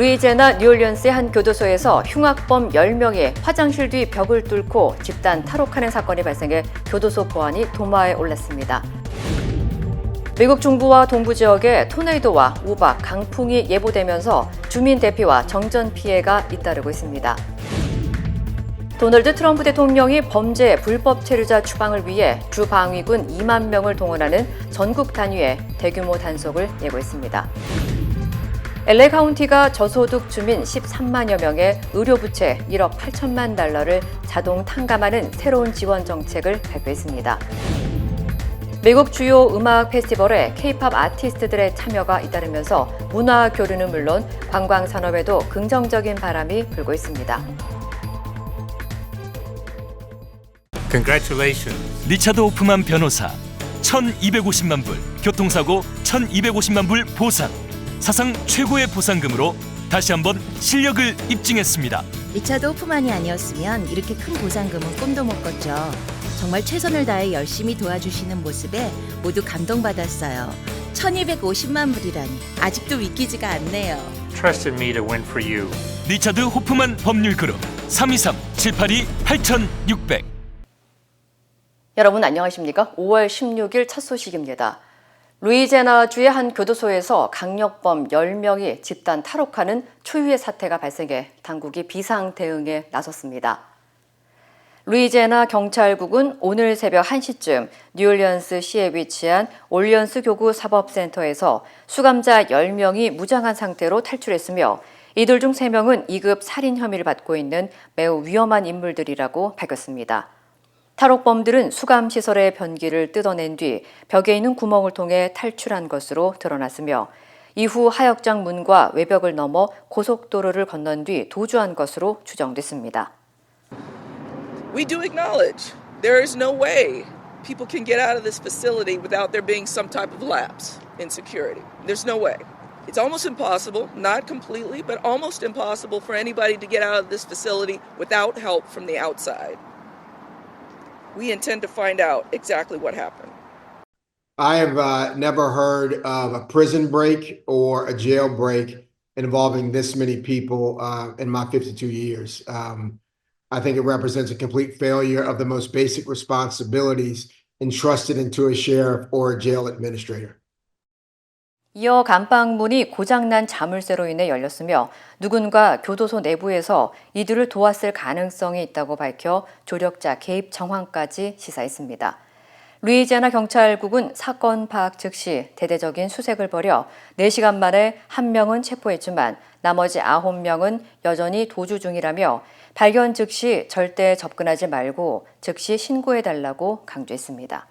루이지애나 뉴올리언스의 한 교도소에서 흉악범 10명이 화장실 뒤 벽을 뚫고 집단 탈옥하는 사건이 발생해 교도소 보안이 도마에 올랐습니다. 미국 중부와 동부 지역에 토네이도와 우박, 강풍이 예보되면서 주민 대피와 정전 피해가 잇따르고 있습니다. 도널드 트럼프 대통령이 범죄 불법 체류자 추방을 위해 주 방위군 2만 명을 동원하는 전국 단위의 대규모 단속을 예고했습니다. LA 카운티가 저소득 주민 13만여 명의 의료부채 1억 8천만 달러를 자동 탕감하는 새로운 지원 정책을 발표했습니다. 미국 주요 음악 페스티벌에 K-팝 아티스트들의 참여가 잇따르면서 문화 교류는 물론 관광 산업에도 긍정적인 바람이 불고 있습니다. Congratulations. 리차드 호프만 변호사 1,250만 불, 교통사고 1,250만 불 보상. 사상 최고의 보상금으로 다시 한번 실력을 입증했습니다. 리차드 호프만이 아니었으면 이렇게 큰 보상금은 꿈도 못 꿨죠. 정말 최선을 다해 열심히 도와주시는 모습에 모두 감동받았어요. 1,250만 불이라니 아직도 믿기지가 않네요. Trusted me to win for you. 리차드 호프만 법률그룹 323-782-8600. 여러분 안녕하십니까? 5월 16일 첫 소식입니다. 루이지애나주의 한 교도소에서 강력범 10명이 집단 탈옥하는 초유의 사태가 발생해 당국이 비상 대응에 나섰습니다. 루이지애나 경찰국은 오늘 새벽 1시쯤 뉴올리언스 시에 위치한 올리언스 교구 사법센터에서 수감자 10명이 무장한 상태로 탈출했으며 이들 중 3명은 2급 살인 혐의를 받고 있는 매우 위험한 인물들이라고 밝혔습니다. 탈옥범들은 수감시설의 변기를 뜯어낸 뒤 벽에 있는 구멍을 통해 탈출한 것으로 드러났으며 이후 하역장 문과 외벽을 넘어 고속도로를 건넌 뒤 도주한 것으로 추정됐습니다. We do acknowledge there is no way people can get out of this facility without there being some type of lapse in security. There's no way. It's almost impossible, not completely, but almost impossible for anybody to get out of this facility without help from the outside. We intend to find out exactly what happened. I have never heard of a prison break or a jail break involving this many people in my 52 years. I think it represents a complete failure of the most basic responsibilities entrusted into a sheriff or a jail administrator. 이어 감방문이 고장난 자물쇠로 인해 열렸으며 누군가 교도소 내부에서 이들을 도왔을 가능성이 있다고 밝혀 조력자 개입 정황까지 시사했습니다. 루이지애나 경찰국은 사건 파악 즉시 대대적인 수색을 벌여 4시간 만에 1명은 체포했지만 나머지 9명은 여전히 도주 중이라며 발견 즉시 절대 접근하지 말고 즉시 신고해달라고 강조했습니다.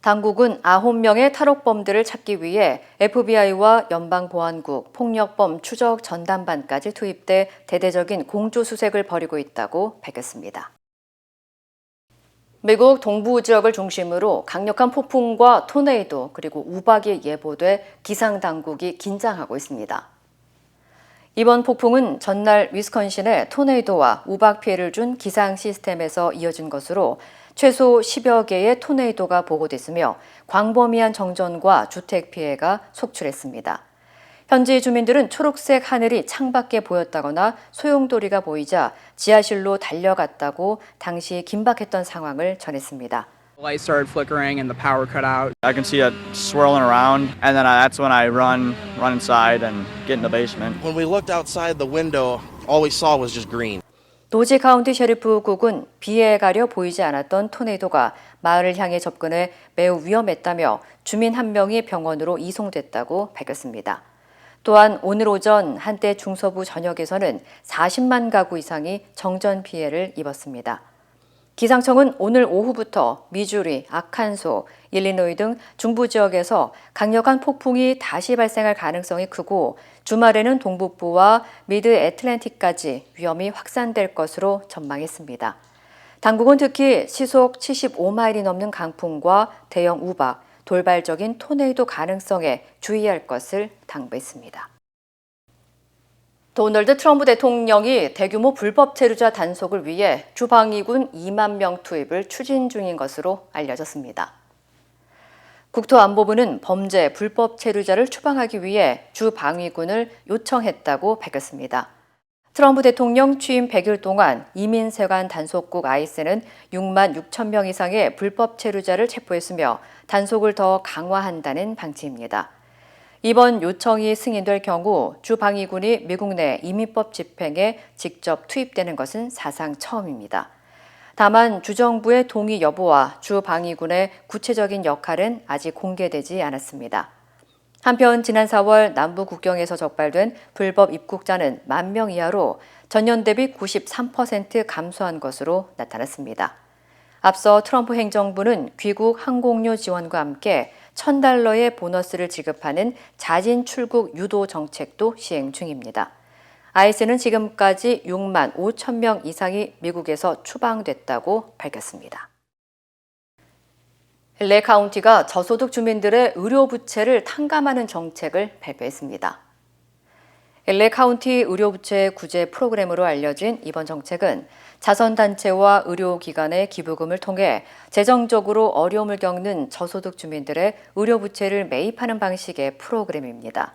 당국은 9명의 탈옥범들을 찾기 위해 FBI와 연방보안국, 폭력범 추적 전담반까지 투입돼 대대적인 공조수색을 벌이고 있다고 밝혔습니다. 미국 동부 지역을 중심으로 강력한 폭풍과 토네이도 그리고 우박이 예보돼 기상당국이 긴장하고 있습니다. 이번 폭풍은 전날 위스콘신에 토네이도와 우박 피해를 준 기상 시스템에서 이어진 것으로 최소 10여 개의 토네이도가 보고됐으며 광범위한 정전과 주택 피해가 속출했습니다. 현지 주민들은 초록색 하늘이 창밖에 보였다거나 소용돌이가 보이자 지하실로 달려갔다고 당시 긴박했던 상황을 전했습니다. Lights started flickering and the power cut out. I can see it swirling around, and then that's when I run inside and get in the basement. When we looked outside the window, all we saw was just green. 도지 카운티 셰리프국은 비에 가려 보이지 않았던 토네이도가 마을을 향해 접근해 매우 위험했다며 주민 1명이 병원으로 이송됐다고 밝혔습니다. 또한 오늘 오전 한때 중서부 전역에서는 40만 가구 이상이 정전 피해를 입었습니다. 기상청은 오늘 오후부터 미주리, 아칸소, 일리노이 등 중부 지역에서 강력한 폭풍이 다시 발생할 가능성이 크고 주말에는 동북부와 미드 애틀랜틱까지 위험이 확산될 것으로 전망했습니다. 당국은 특히 시속 75마일이 넘는 강풍과 대형 우박, 돌발적인 토네이도 가능성에 주의할 것을 당부했습니다. 도널드 트럼프 대통령이 대규모 불법 체류자 단속을 위해 주방위군 2만 명 투입을 추진 중인 것으로 알려졌습니다. 국토안보부는 범죄 불법 체류자를 추방하기 위해 주방위군을 요청했다고 밝혔습니다. 트럼프 대통령 취임 100일 동안 이민세관 단속국 ICE는 6만 6천 명 이상의 불법 체류자를 체포했으며 단속을 더 강화한다는 방침입니다. 이번 요청이 승인될 경우 주방위군이 미국 내 이민법 집행에 직접 투입되는 것은 사상 처음입니다. 다만 주정부의 동의 여부와 주방위군의 구체적인 역할은 아직 공개되지 않았습니다. 한편 지난 4월 남부 국경에서 적발된 불법 입국자는 1만 명 이하로 전년 대비 93% 감소한 것으로 나타났습니다. 앞서 트럼프 행정부는 귀국 항공료 지원과 함께 $1,000의 보너스를 지급하는 자진 출국 유도 정책도 시행 중입니다. ICE는 지금까지 6만 5천 명 이상이 미국에서 추방됐다고 밝혔습니다. LA 카운티가 저소득 주민들의 의료 부채를 탕감하는 정책을 발표했습니다. LA 카운티 의료 부채 구제 프로그램으로 알려진 이번 정책은 자선단체와 의료기관의 기부금을 통해 재정적으로 어려움을 겪는 저소득 주민들의 의료 부채를 매입하는 방식의 프로그램입니다.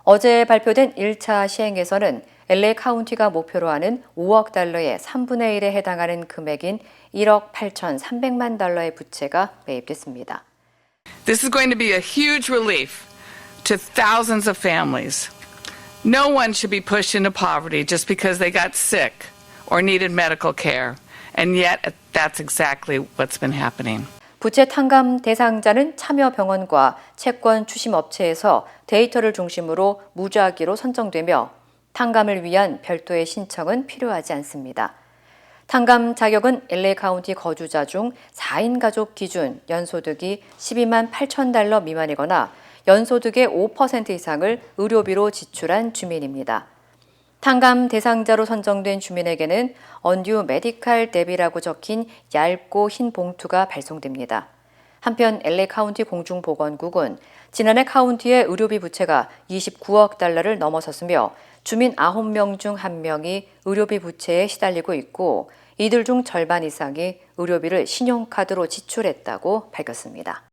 어제 발표된 1차 시행에서는 LA 카운티가 목표로 하는 $5억 달러의 3분의 1에 해당하는 금액인 $1억 8,300만 달러의 부채가 매입됐습니다. This is going to be a huge relief to thousands of families. No one should be pushed into poverty just because they got sick or needed medical care. And yet that's exactly what's been happening. 부채 탕감 대상자는 참여병원과 채권 추심 업체에서 데이터를 중심으로 무작위로 선정되며 탕감을 위한 별도의 신청은 필요하지 않습니다. 탕감 자격은 LA 카운티 거주자 중 4인 가족 기준 연소득이 12만 8천 달러 미만이거나 연소득의 5% 이상을 의료비로 지출한 주민입니다. 탕감 대상자로 선정된 주민에게는 언듀 메디칼 뎁이라고 적힌 얇고 흰 봉투가 발송됩니다. 한편 LA 카운티 공중보건국은 지난해 카운티의 의료비 부채가 29억 달러를 넘어섰으며 주민 9명 중 1명이 의료비 부채에 시달리고 있고 이들 중 절반 이상이 의료비를 신용카드로 지출했다고 밝혔습니다.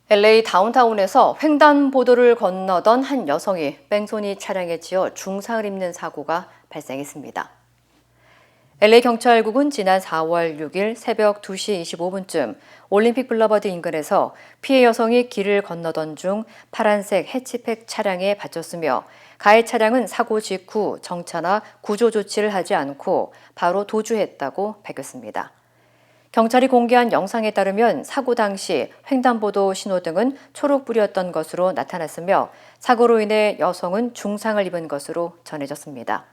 LA 다운타운에서 횡단보도를 건너던 한 여성이 뺑소니 차량에 치여 중상을 입는 사고가 발생했습니다. LA 경찰국은 지난 4월 6일 새벽 2시 25분쯤 올림픽 블러버드 인근에서 피해 여성이 길을 건너던 중 파란색 해치백 차량에 받쳤으며 가해 차량은 사고 직후 정차나 구조 조치를 하지 않고 바로 도주했다고 밝혔습니다. 경찰이 공개한 영상에 따르면 사고 당시 횡단보도 신호등은 초록불이었던 것으로 나타났으며 사고로 인해 여성은 중상을 입은 것으로 전해졌습니다.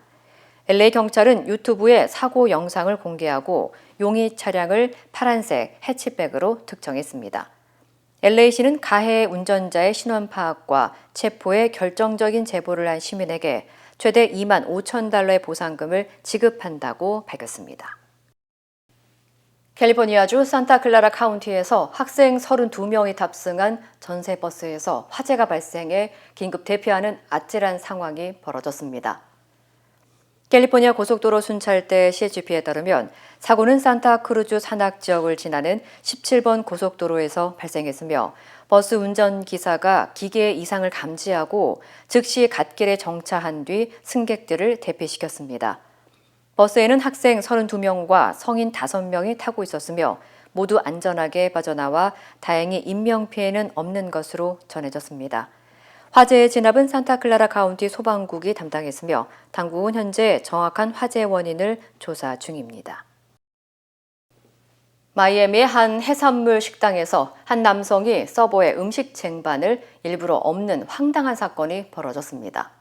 LA 경찰은 유튜브에 사고 영상을 공개하고 용의 차량을 파란색 해치백으로 특정했습니다. LA시는 가해 운전자의 신원 파악과 체포에 결정적인 제보를 한 시민에게 최대 2만 5천 달러의 보상금을 지급한다고 밝혔습니다. 캘리포니아주 산타클라라 카운티에서 학생 32명이 탑승한 전세버스에서 화재가 발생해 긴급 대피하는 아찔한 상황이 벌어졌습니다. 캘리포니아 고속도로 순찰대 CHP에 따르면 사고는 산타크루즈 산악 지역을 지나는 17번 고속도로에서 발생했으며 버스 운전기사가 기계 이상을 감지하고 즉시 갓길에 정차한 뒤 승객들을 대피시켰습니다. 버스에는 학생 32명과 성인 5명이 타고 있었으며 모두 안전하게 빠져나와 다행히 인명피해는 없는 것으로 전해졌습니다. 화재의 진압은 산타클라라 카운티 소방국이 담당했으며 당국은 현재 정확한 화재 원인을 조사 중입니다. 마이애미의 한 해산물 식당에서 한 남성이 서버에 음식 쟁반을 일부러 엎는 황당한 사건이 벌어졌습니다.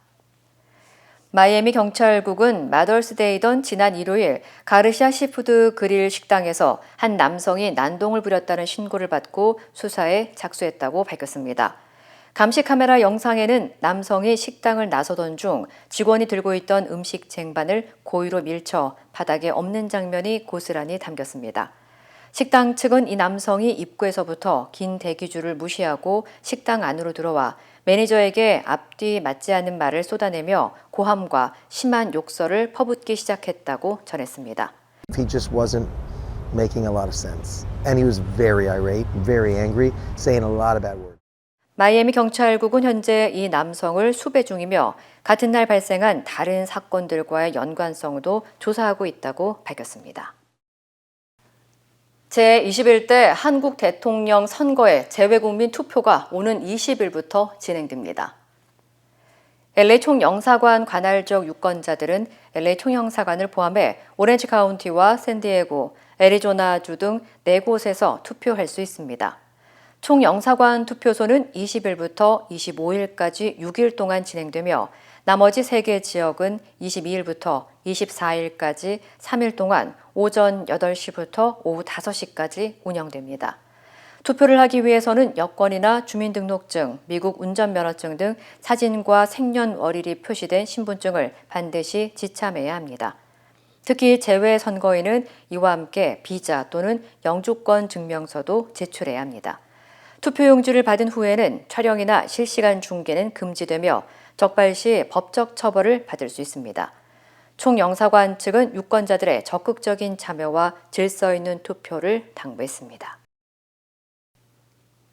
마이애미 경찰국은 마더스데이던 지난 일요일 가르시아 시푸드 그릴 식당에서 한 남성이 난동을 부렸다는 신고를 받고 수사에 착수했다고 밝혔습니다. 감시 카메라 영상에는 남성이 식당을 나서던 중 직원이 들고 있던 음식 쟁반을 고의로 밀쳐 바닥에 엎는 장면이 고스란히 담겼습니다. 식당 측은 이 남성이 입구에서부터 긴 대기줄을 무시하고 식당 안으로 들어와 매니저에게 앞뒤 맞지 않는 말을 쏟아내며 고함과 심한 욕설을 퍼붓기 시작했다고 전했습니다. He just wasn't making a lot of sense. And he was very irate, very angry, saying a lot of bad words. 마이애미 경찰국은 현재 이 남성을 수배 중이며 같은 날 발생한 다른 사건들과의 연관성도 조사하고 있다고 밝혔습니다. 제21대 한국 대통령 선거의 재외국민 투표가 오는 20일부터 진행됩니다. LA 총영사관 관할적 유권자들은 LA 총영사관을 포함해 오렌지 카운티와 샌디에고, 애리조나주 등 4곳에서 투표할 수 있습니다. 총영사관 투표소는 20일부터 25일까지 6일 동안 진행되며 나머지 3개 지역은 22일부터 24일까지 3일 동안 오전 8시부터 오후 5시까지 운영됩니다. 투표를 하기 위해서는 여권이나 주민등록증, 미국 운전면허증 등 사진과 생년월일이 표시된 신분증을 반드시 지참해야 합니다. 특히 제외 선거인은 이와 함께 비자 또는 영주권 증명서도 제출해야 합니다. 투표용지를 받은 후에는 촬영이나 실시간 중계는 금지되며 적발 시 법적 처벌을 받을 수 있습니다. 총영사관 측은 유권자들의 적극적인 참여와 질서 있는 투표를 당부했습니다.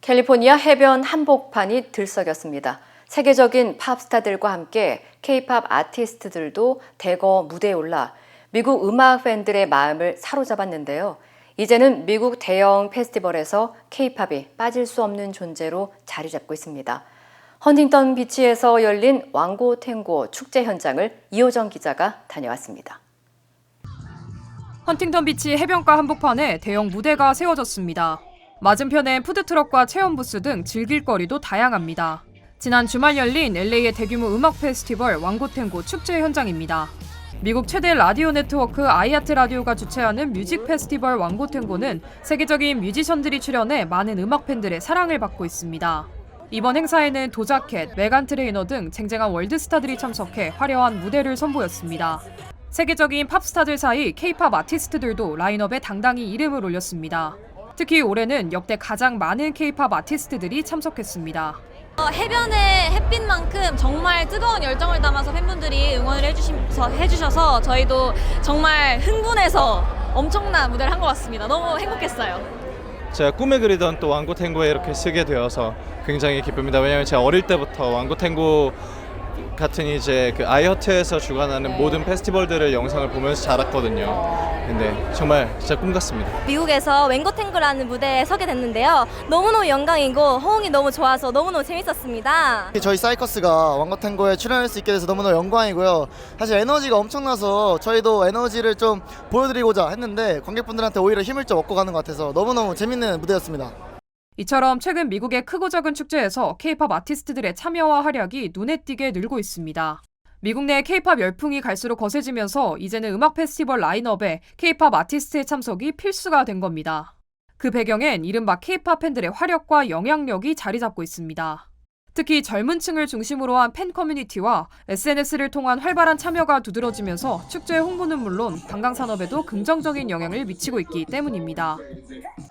캘리포니아 해변 한복판이 들썩였습니다. 세계적인 팝스타들과 함께 K-팝 아티스트들도 대거 무대에 올라 미국 음악 팬들의 마음을 사로잡았는데요. 이제는 미국 대형 페스티벌에서 K-팝이 빠질 수 없는 존재로 자리 잡고 있습니다. 헌팅턴 비치에서 열린 왕고 탱고 축제 현장을 이호정 기자가 다녀왔습니다. 헌팅턴 비치 해변가 한복판에 대형 무대가 세워졌습니다. 맞은편엔 푸드트럭과 체험 부스 등 즐길 거리도 다양합니다. 지난 주말 열린 LA의 대규모 음악 페스티벌 왕고 탱고 축제 현장입니다. 미국 최대 라디오 네트워크 아이아트 라디오가 주최하는 뮤직 페스티벌 왕고 탱고는 세계적인 뮤지션들이 출연해 많은 음악 팬들의 사랑을 받고 있습니다. 이번 행사에는 도자켓, 메간 트레이너 등 쟁쟁한 월드스타들이 참석해 화려한 무대를 선보였습니다. 세계적인 팝스타들 사이 K-팝 아티스트들도 라인업에 당당히 이름을 올렸습니다. 특히 올해는 역대 가장 많은 K-팝 아티스트들이 참석했습니다. 해변의 햇빛만큼 정말 뜨거운 열정을 담아서 팬분들이 응원을 해주셔서 저희도 정말 흥분해서 엄청난 무대를 한 것 같습니다. 너무 행복했어요. 제가 꿈에 그리던 또 왕고 탱고에 이렇게 쓰게 되어서 굉장히 기쁩니다. 왜냐하면 제가 어릴 때부터 왕고 탱고 같은 이제 그 아이허트에서 주관하는 모든 페스티벌들을 영상을 보면서 자랐거든요. 근데 정말 진짜 꿈 같습니다. 미국에서 웬고탱고라는 무대에 서게 됐는데요. 너무너무 영광이고 호응이 너무 좋아서 너무너무 재밌었습니다. 저희 사이커스가 왕고탱고에 출연할 수 있게 돼서 너무너무 영광이고요. 사실 에너지가 엄청나서 저희도 에너지를 좀 보여드리고자 했는데 관객분들한테 오히려 힘을 좀 얻고 가는 것 같아서 너무너무 재밌는 무대였습니다. 이처럼 최근 미국의 크고 작은 축제에서 K-팝 아티스트들의 참여와 활약이 눈에 띄게 늘고 있습니다. 미국 내 K-팝 열풍이 갈수록 거세지면서 이제는 음악 페스티벌 라인업에 K-팝 아티스트의 참석이 필수가 된 겁니다. 그 배경엔 이른바 K-팝 팬들의 화력과 영향력이 자리 잡고 있습니다. 특히 젊은 층을 중심으로 한 팬 커뮤니티와 SNS를 통한 활발한 참여가 두드러지면서 축제 홍보는 물론 관광 산업에도 긍정적인 영향을 미치고 있기 때문입니다.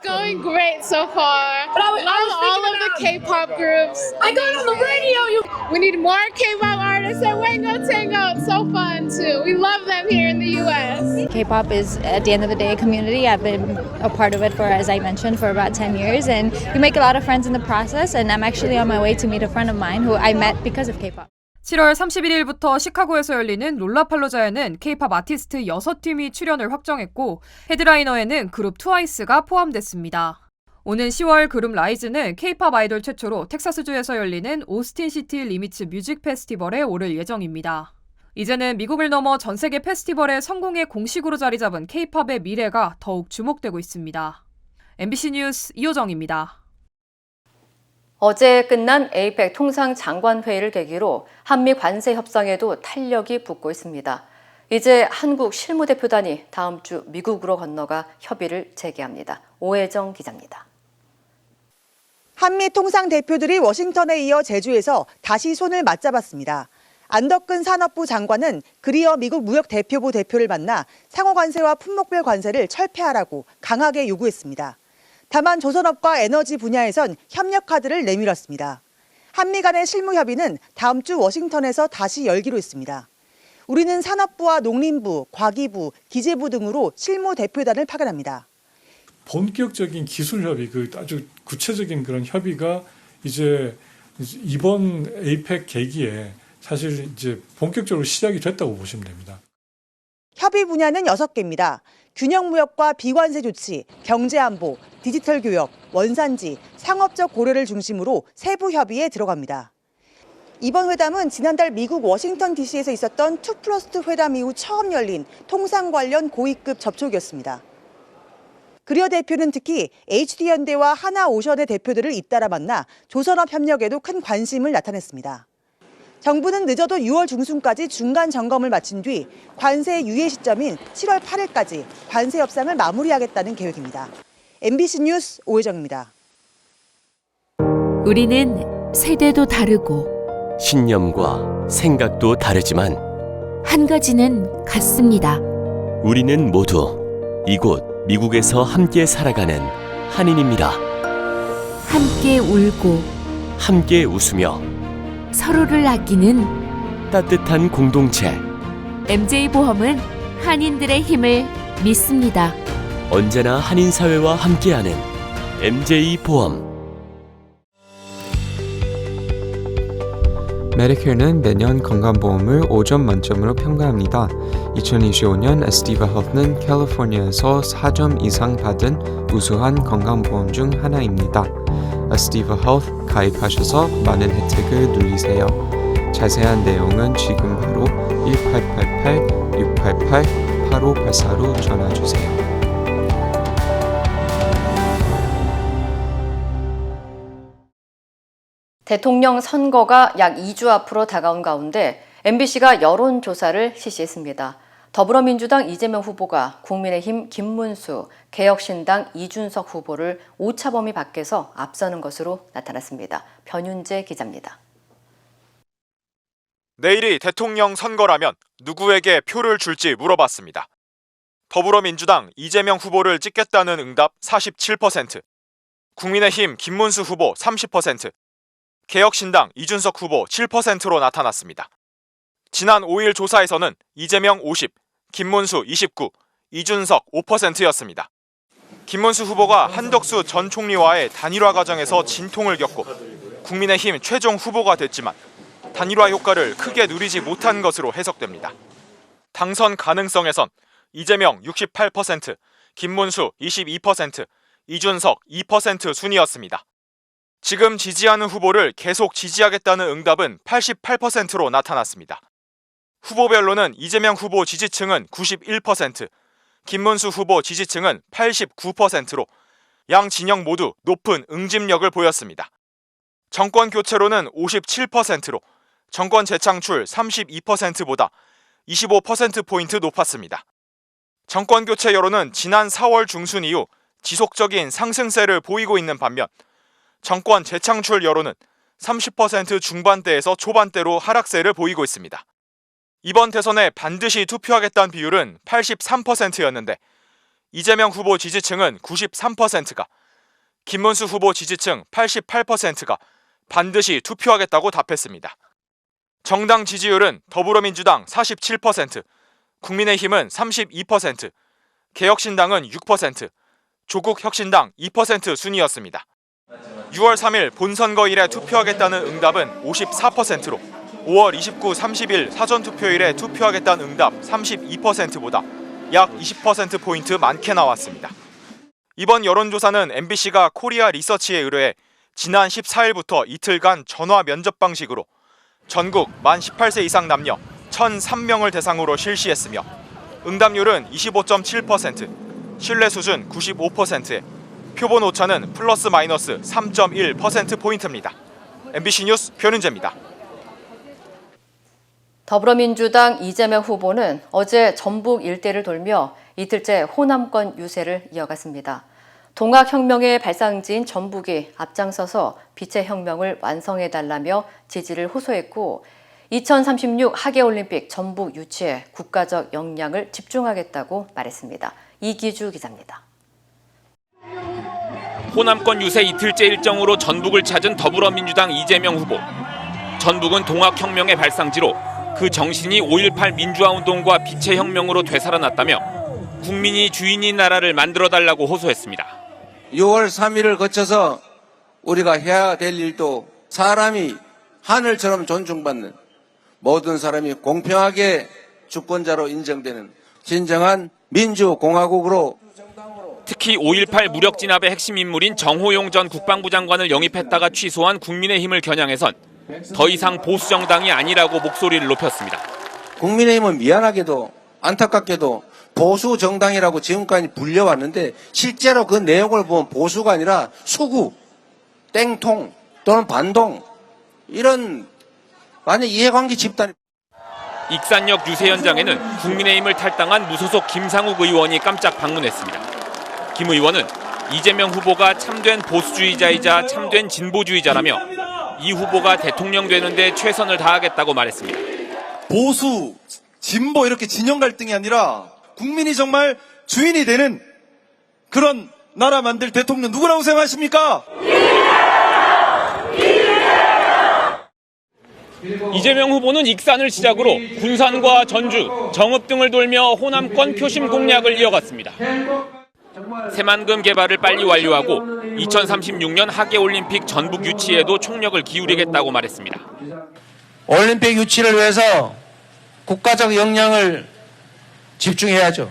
Going great so far. Love all of the K-pop groups. I got on the radio. We need more K-pop artists at Wango Tango. It's so fun too. We love them here in the U.S. K-pop is, at the end of the day, a community. I've been a part of it for, as I mentioned, for about 10 years, and you make a lot of friends in the process. And I'm actually on my way to meet a friend of mine who I met because of K-pop. 7월 31일부터 시카고에서 열리는 롤라팔로자에는 K-팝 아티스트 6팀이 출연을 확정했고 헤드라이너에는 그룹 트와이스가 포함됐습니다. 오는 10월 그룹 라이즈는 K-팝 아이돌 최초로 텍사스주에서 열리는 오스틴 시티 리미츠 뮤직 페스티벌에 오를 예정입니다. 이제는 미국을 넘어 전 세계 페스티벌의 성공에 공식으로 자리 잡은 K-팝의 미래가 더욱 주목되고 있습니다. MBC 뉴스 이호정입니다. 어제 끝난 에이펙 통상장관회의를 계기로 한미 관세 협상에도 탄력이 붙고 있습니다. 이제 한국 실무대표단이 다음 주 미국으로 건너가 협의를 재개합니다. 오혜정 기자입니다. 한미 통상 대표들이 워싱턴에 이어 제주에서 다시 손을 맞잡았습니다. 안덕근 산업부 장관은 그리어 미국 무역대표부 대표를 만나 상호관세와 품목별 관세를 철폐하라고 강하게 요구했습니다. 다만 조선업과 에너지 분야에선 협력 카드를 내밀었습니다. 한미 간의 실무 협의는 다음 주 워싱턴에서 다시 열기로 했습니다. 우리는 산업부와 농림부, 과기부, 기재부 등으로 실무 대표단을 파견합니다. 본격적인 기술 협의, 그 아주 구체적인 그런 협의가 이제 이번 에이펙 계기에 사실 이제 본격적으로 시작이 됐다고 보시면 됩니다. 협의 분야는 6개입니다. 균형무역과 비관세 조치, 경제안보, 디지털 교역, 원산지, 상업적 고려를 중심으로 세부 협의에 들어갑니다. 이번 회담은 지난달 미국 워싱턴 DC에서 있었던 2+2 회담 이후 처음 열린 통상 관련 고위급 접촉이었습니다. 그리어 대표는 특히 HD현대와 하나오션의 대표들을 잇따라 만나 조선업 협력에도 큰 관심을 나타냈습니다. 정부는 늦어도 6월 중순까지 중간 점검을 마친 뒤 관세 유예 시점인 7월 8일까지 관세 협상을 마무리하겠다는 계획입니다. MBC 뉴스 오혜정입니다. 우리는 세대도 다르고 신념과 생각도 다르지만 한 가지는 같습니다. 우리는 모두 이곳 미국에서 함께 살아가는 한인입니다. 함께 울고 함께 웃으며 서로를 아끼는 따뜻한 공동체. MJ보험은 한인들의 힘을 믿습니다. 언제나 한인 사회와 함께하는 MJ보험. 메디케어는 매년 건강보험을 5점 만점으로 평가합니다. 2025년 에스티바 헬스는 캘리포니아에서 4점 이상 받은 우수한 건강보험 중 하나입니다. 에스티바 헬스 가입하셔서 많은 혜택을 누리세요. 자세한 내용은 지금 바로 1888-688-8584로 전화주세요. 대통령 선거가 약 2주 앞으로 다가온 가운데 MBC가 여론조사를 실시했습니다. 더불어민주당 이재명 후보가 국민의힘 김문수, 개혁신당 이준석 후보를 오차범위 밖에서 앞서는 것으로 나타났습니다. 변윤재 기자입니다. 내일이 대통령 선거라면 누구에게 표를 줄지 물어봤습니다. 더불어민주당 이재명 후보를 찍겠다는 응답 47%, 국민의힘 김문수 후보 30%, 개혁신당 이준석 후보 7%로 나타났습니다. 지난 5일 조사에서는 이재명 50, 김문수 29, 이준석 5%였습니다. 김문수 후보가 한덕수 전 총리와의 단일화 과정에서 진통을 겪고 국민의힘 최종 후보가 됐지만 단일화 효과를 크게 누리지 못한 것으로 해석됩니다. 당선 가능성에선 이재명 68%, 김문수 22%, 이준석 2% 순이었습니다. 지금 지지하는 후보를 계속 지지하겠다는 응답은 88%로 나타났습니다. 후보별로는 이재명 후보 지지층은 91%, 김문수 후보 지지층은 89%로 양 진영 모두 높은 응집력을 보였습니다. 정권 교체로는 57%로 정권 재창출 32%보다 25%포인트 높았습니다. 정권 교체 여론은 지난 4월 중순 이후 지속적인 상승세를 보이고 있는 반면 정권 재창출 여론은 30% 중반대에서 초반대로 하락세를 보이고 있습니다. 이번 대선에 반드시 투표하겠다는 비율은 83%였는데 이재명 후보 지지층은 93%가, 김문수 후보 지지층 88%가 반드시 투표하겠다고 답했습니다. 정당 지지율은 더불어민주당 47%, 국민의힘은 32%, 개혁신당은 6%, 조국혁신당 2% 순이었습니다. 6월 3일 본선거일에 투표하겠다는 응답은 54%로 5월 29, 30일 사전투표일에 투표하겠다는 응답 32%보다 약 20%포인트 많게 나왔습니다. 이번 여론조사는 MBC가 코리아 리서치에 의뢰해 지난 14일부터 이틀간 전화 면접 방식으로 전국 만 18세 이상 남녀 1,003명을 대상으로 실시했으며 응답률은 25.7%, 신뢰 수준 95%에 표본 오차는 플러스 마이너스 3.1%포인트입니다. MBC 뉴스 변윤재입니다. 더불어민주당 이재명 후보는 어제 전북 일대를 돌며 이틀째 호남권 유세를 이어갔습니다. 동학혁명의 발상지인 전북이 앞장서서 빛의 혁명을 완성해달라며 지지를 호소했고 2036 하계올림픽 전북 유치에 국가적 역량을 집중하겠다고 말했습니다. 이기주 기자입니다. 호남권 유세 이틀째 일정으로 전북을 찾은 더불어민주당 이재명 후보. 전북은 동학혁명의 발상지로 그 정신이 5.18 민주화운동과 빛의 혁명으로 되살아났다며 국민이 주인인 나라를 만들어달라고 호소했습니다. 6월 3일을 거쳐서 우리가 해야 될 일도 사람이 하늘처럼 존중받는 모든 사람이 공평하게 주권자로 인정되는 진정한 민주공화국으로 특히 5.18 무력 진압의 핵심 인물인 정호용 전 국방부 장관을 영입했다가 취소한 국민의힘을 겨냥해선 더 이상 보수 정당이 아니라고 목소리를 높였습니다. 국민의힘은 미안하게도 안타깝게도 보수 정당이라고 지금까지 불려왔는데 실제로 그 내용을 보면 보수가 아니라 수구, 땡통 또는 반동 이런 완전 이해관계 집단. 익산역 유세 현장에는 국민의힘을 탈당한 무소속 김상욱 의원이 깜짝 방문했습니다. 김 의원은 이재명 후보가 참된 보수주의자이자 참된 진보주의자라며 이 후보가 대통령 되는데 최선을 다하겠다고 말했습니다. 보수, 진보 이렇게 진영 갈등이 아니라 국민이 정말 주인이 되는 그런 나라 만들 대통령 누구라고 생각하십니까? 이재명 후보는 익산을 시작으로 군산과 전주, 정읍 등을 돌며 호남권 표심 공략을 이어갔습니다. 새만금 개발을 빨리 완료하고 2036년 하계올림픽 전북 유치에도 총력을 기울이겠다고 말했습니다. 올림픽 유치를 위해서 국가적 역량을 집중해야죠.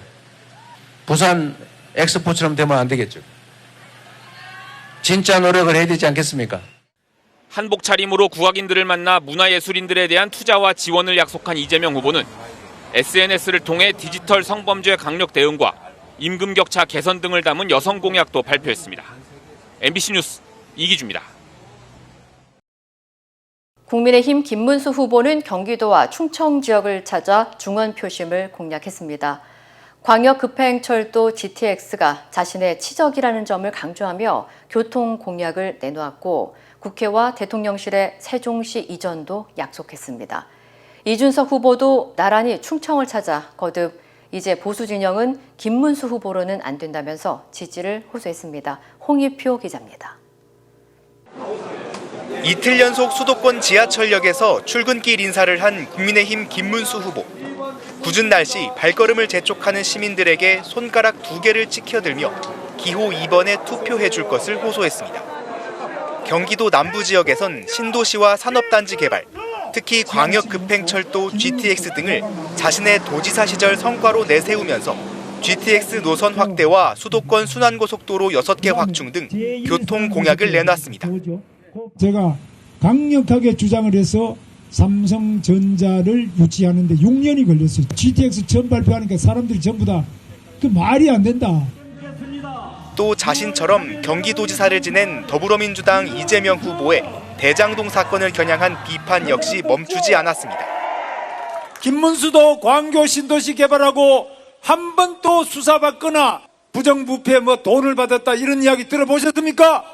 부산 엑스포처럼 되면 안 되겠죠. 진짜 노력을 해야 되지 않겠습니까? 한복 차림으로 국악인들을 만나 문화예술인들에 대한 투자와 지원을 약속한 이재명 후보는 SNS를 통해 디지털 성범죄 강력 대응과 임금 격차 개선 등을 담은 여성 공약도 발표했습니다. MBC 뉴스 이기주입니다. 국민의힘 김문수 후보는 경기도와 충청 지역을 찾아 중원 표심을 공략했습니다. 광역급행철도 GTX가 자신의 치적이라는 점을 강조하며 교통 공약을 내놓았고 국회와 대통령실의 세종시 이전도 약속했습니다. 이준석 후보도 나란히 충청을 찾아 거듭 이제 보수 진영은 김문수 후보로는 안 된다면서 지지를 호소했습니다. 홍익표 기자입니다. 이틀 연속 수도권 지하철역에서 출근길 인사를 한 국민의힘 김문수 후보. 궂은 날씨 발걸음을 재촉하는 시민들에게 손가락 2개를 치켜들며 기호 2번에 투표해 줄 것을 호소했습니다. 경기도 남부 지역에선 신도시와 산업단지 개발, 특히 광역급행철도 GTX 등을 자신의 도지사 시절 성과로 내세우면서 GTX 노선 확대와 수도권 순환고속도로 6개 확충 등 교통 공약을 내놨습니다. 제가 강력하게 주장을 해서 삼성전자를 유치하는데 6년이 걸렸어요. GTX 처음 발표하니까 사람들이 전부 다 그 말이 안 된다. 또 자신처럼 경기도지사를 지낸 더불어민주당 이재명 후보의 대장동 사건을 겨냥한 비판 역시 멈추지 않았습니다. 김문수도 광교 신도시 개발하고 한 번 또 수사받거나 부정부패 돈을 받았다 이런 이야기 들어보셨습니까?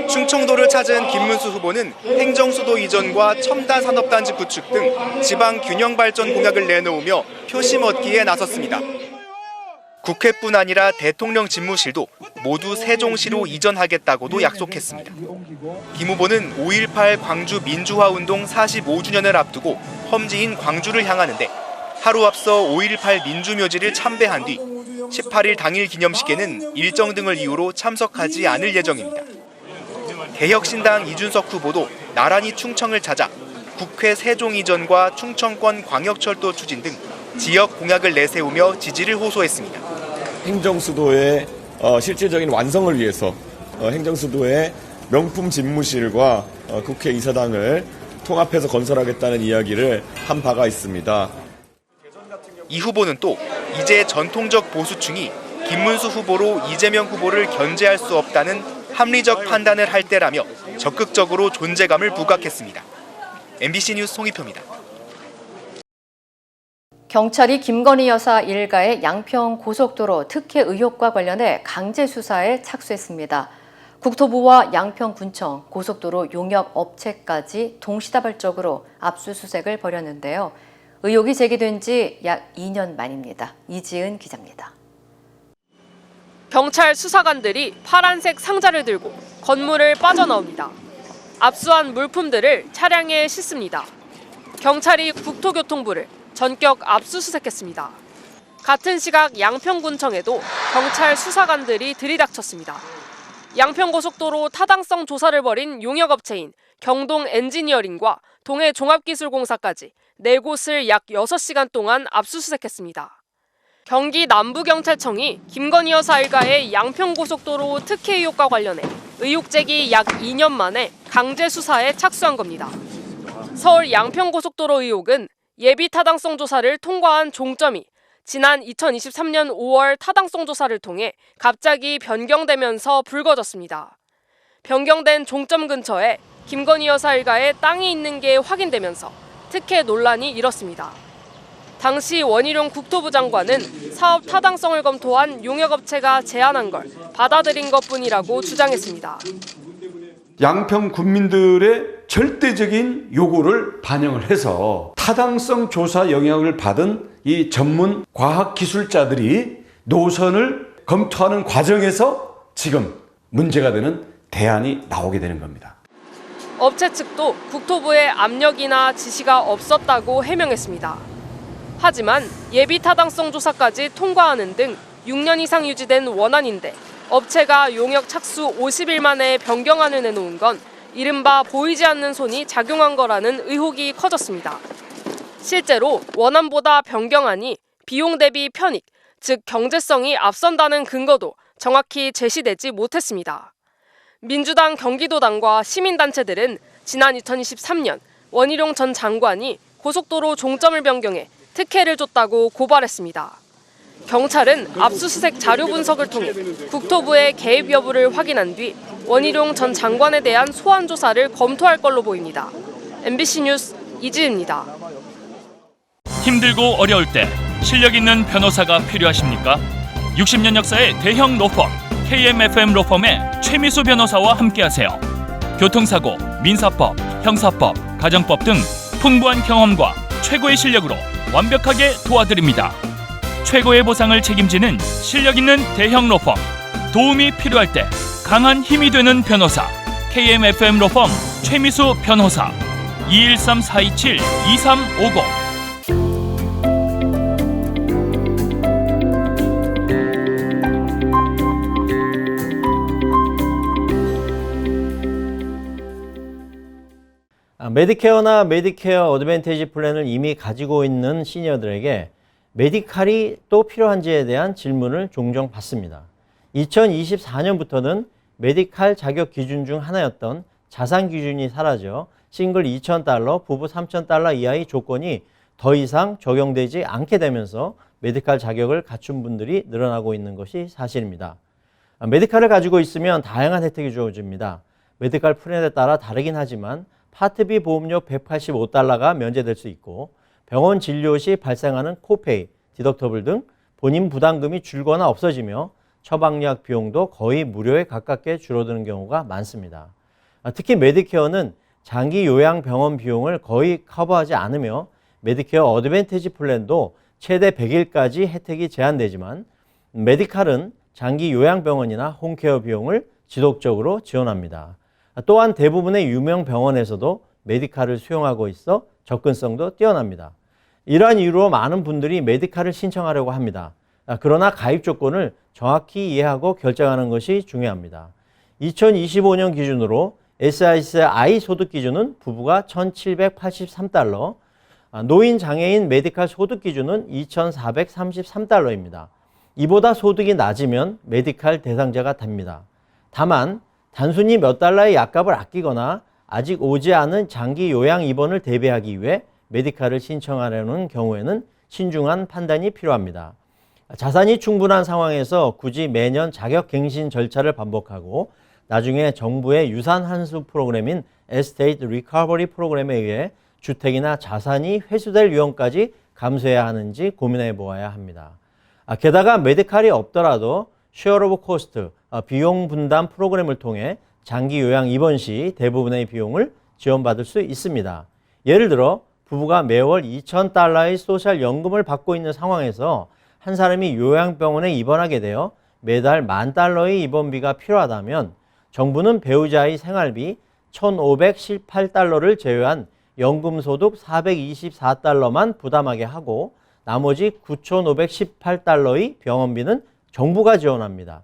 충청도를 찾은 김문수 후보는 행정수도 이전과 첨단 산업단지 구축 등 지방 균형 발전 공약을 내놓으며 표심 얻기에 나섰습니다. 국회뿐 아니라 대통령 집무실도 모두 세종시로 이전하겠다고도 약속했습니다. 김 후보는 5.18 광주 민주화운동 45주년을 앞두고 험지인 광주를 향하는데 하루 앞서 5.18 민주묘지를 참배한 뒤 18일 당일 기념식에는 일정 등을 이유로 참석하지 않을 예정입니다. 개혁신당 이준석 후보도 나란히 충청을 찾아 국회 세종 이전과 충청권 광역철도 추진 등 지역 공약을 내세우며 지지를 호소했습니다. 행정수도의 실질적인 완성을 위해서 행정수도의 명품 집무실과 국회 이사당을 통합해서 건설하겠다는 이야기를 한 바가 있습니다. 이 후보는 또 이제 전통적 보수층이 김문수 후보로 이재명 후보를 견제할 수 없다는 합리적 판단을 할 때라며 적극적으로 존재감을 부각했습니다. MBC 뉴스 송희표입니다. 경찰이 김건희 여사 일가의 양평 고속도로 특혜 의혹과 관련해 강제 수사에 착수했습니다. 국토부와 양평군청, 고속도로 용역 업체까지 동시다발적으로 압수수색을 벌였는데요. 의혹이 제기된 지 약 2년 만입니다. 이지은 기자입니다. 경찰 수사관들이 파란색 상자를 들고 건물을 빠져나옵니다. 압수한 물품들을 차량에 싣습니다. 경찰이 국토교통부를 전격 압수수색했습니다. 같은 시각 양평군청에도 경찰 수사관들이 들이닥쳤습니다. 양평고속도로 타당성 조사를 벌인 용역업체인 경동 엔지니어링과 동해 종합기술공사까지 4곳을 약 6시간 동안 압수수색했습니다. 경기 남부경찰청이 김건희 여사 일가의 양평고속도로 특혜 의혹과 관련해 의혹 제기 약 2년 만에 강제 수사에 착수한 겁니다. 서울 양평고속도로 의혹은 예비 타당성 조사를 통과한 종점이 지난 2023년 5월 타당성 조사를 통해 갑자기 변경되면서 불거졌습니다. 변경된 종점 근처에 김건희 여사 일가의 땅이 있는 게 확인되면서 특혜 논란이 일었습니다. 당시 원희룡 국토부 장관은 사업 타당성을 검토한 용역업체가 제안한 걸 받아들인 것뿐이라고 주장했습니다. 양평 군민들의 절대적인 요구를 반영을 해서 타당성 조사 영향을 받은 이 전문 과학기술자들이 노선을 검토하는 과정에서 지금 문제가 되는 대안이 나오게 되는 겁니다. 업체 측도 국토부의 압력이나 지시가 없었다고 해명했습니다. 하지만 예비 타당성 조사까지 통과하는 등 6년 이상 유지된 원안인데 업체가 용역 착수 50일 만에 변경안을 내놓은 건 이른바 보이지 않는 손이 작용한 거라는 의혹이 커졌습니다. 실제로 원안보다 변경안이 비용 대비 편익, 즉 경제성이 앞선다는 근거도 정확히 제시되지 못했습니다. 민주당 경기도당과 시민단체들은 지난 2023년 원희룡 전 장관이 고속도로 종점을 변경해 특혜를 줬다고 고발했습니다. 경찰은 압수수색 자료 분석을 통해 국토부의 개입 여부를 확인한 뒤 원희룡 전 장관에 대한 소환 조사를 검토할 걸로 보입니다. MBC 뉴스 이지은입니다. 힘들고 어려울 때 실력 있는 변호사가 필요하십니까? 60년 역사의 대형 로펌 KMFM 로펌의 최미수 변호사와 함께하세요. 교통사고, 민사법, 형사법, 가정법 등 풍부한 경험과 최고의 실력으로 완벽하게 도와드립니다. 최고의 보상을 책임지는 실력 있는 대형 로펌, 도움이 필요할 때 강한 힘이 되는 변호사 KMFM 로펌 최미수 변호사 213-427-2350. 메디케어나 메디케어 어드밴티지 플랜을 이미 가지고 있는 시니어들에게 메디칼이 또 필요한지에 대한 질문을 종종 받습니다. 2024년부터는 메디칼 자격 기준 중 하나였던 자산 기준이 사라져 싱글 $2,000, 부부 $3,000 이하의 조건이 더 이상 적용되지 않게 되면서 메디칼 자격을 갖춘 분들이 늘어나고 있는 것이 사실입니다. 메디칼을 가지고 있으면 다양한 혜택이 주어집니다. 메디칼 플랜에 따라 다르긴 하지만 파트B 보험료 $185가 면제될 수 있고 병원 진료 시 발생하는 코페이, 디덕터블 등 본인 부담금이 줄거나 없어지며 처방약 비용도 거의 무료에 가깝게 줄어드는 경우가 많습니다. 특히 메디케어는 장기 요양 병원 비용을 거의 커버하지 않으며 메디케어 어드밴티지 플랜도 최대 100일까지 혜택이 제한되지만 메디칼은 장기 요양병원이나 홈케어 비용을 지속적으로 지원합니다. 또한 대부분의 유명 병원에서도 메디칼을 수용하고 있어 접근성도 뛰어납니다. 이러한 이유로 많은 분들이 메디칼을 신청하려고 합니다. 그러나 가입 조건을 정확히 이해하고 결정하는 것이 중요합니다. 2025년 기준으로 SSI 소득 기준은 부부가 $1,783, 노인 장애인 메디칼 소득 기준은 $2,433입니다. 이보다 소득이 낮으면 메디칼 대상자가 됩니다. 다만 단순히 몇 달러의 약값을 아끼거나 아직 오지 않은 장기 요양 입원을 대비하기 위해 메디칼을 신청하려는 경우에는 신중한 판단이 필요합니다. 자산이 충분한 상황에서 굳이 매년 자격 갱신 절차를 반복하고 나중에 정부의 유산 환수 프로그램인 에스테이트 리커버리 프로그램에 의해 주택이나 자산이 회수될 위험까지 감수해야 하는지 고민해 보아야 합니다. 게다가 메디칼이 없더라도 쉐어 오브 코스트, 비용 분담 프로그램을 통해 장기 요양 입원 시 대부분의 비용을 지원받을 수 있습니다. 예를 들어 부부가 매월 $2,000의 소셜 연금을 받고 있는 상황에서 한 사람이 요양병원에 입원하게 되어 매달 $10,000의 입원비가 필요하다면 정부는 배우자의 생활비 $1,518를 제외한 연금소득 $424만 부담하게 하고 나머지 9,518달러의 병원비는 정부가 지원합니다.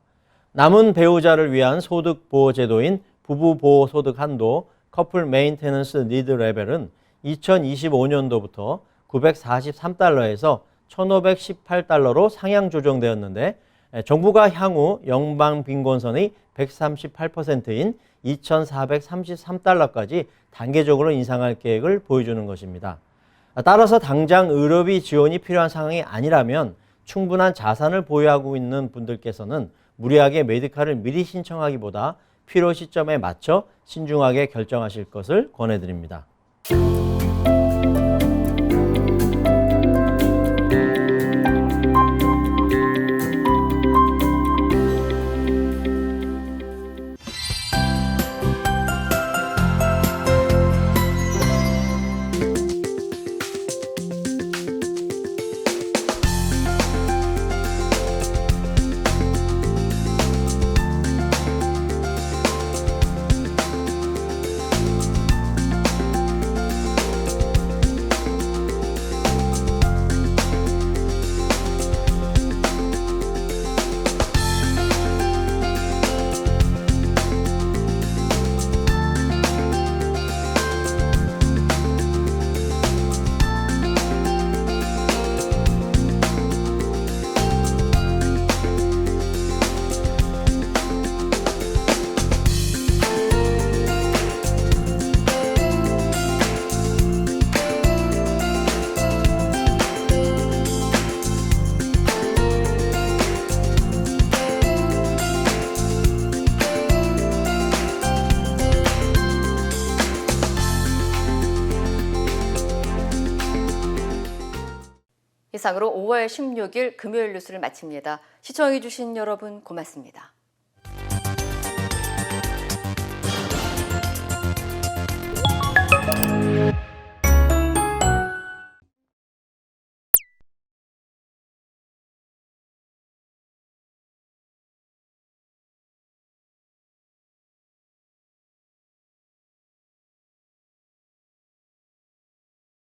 남은 배우자를 위한 소득보호제도인 부부보호소득 한도 커플 메인테넌스 니드 레벨은 2025년도부터 943달러에서 1,518달러로 상향 조정되었는데 정부가 향후 연방빈곤선의 138%인 2,433달러까지 단계적으로 인상할 계획을 보여주는 것입니다. 따라서 당장 의료비 지원이 필요한 상황이 아니라면 충분한 자산을 보유하고 있는 분들께서는 무리하게 메디칼을 미리 신청하기보다 필요 시점에 맞춰 신중하게 결정하실 것을 권해드립니다. 이상으로 5월 16일 금요일 뉴스를 마칩니다. 시청해주신 여러분 고맙습니다.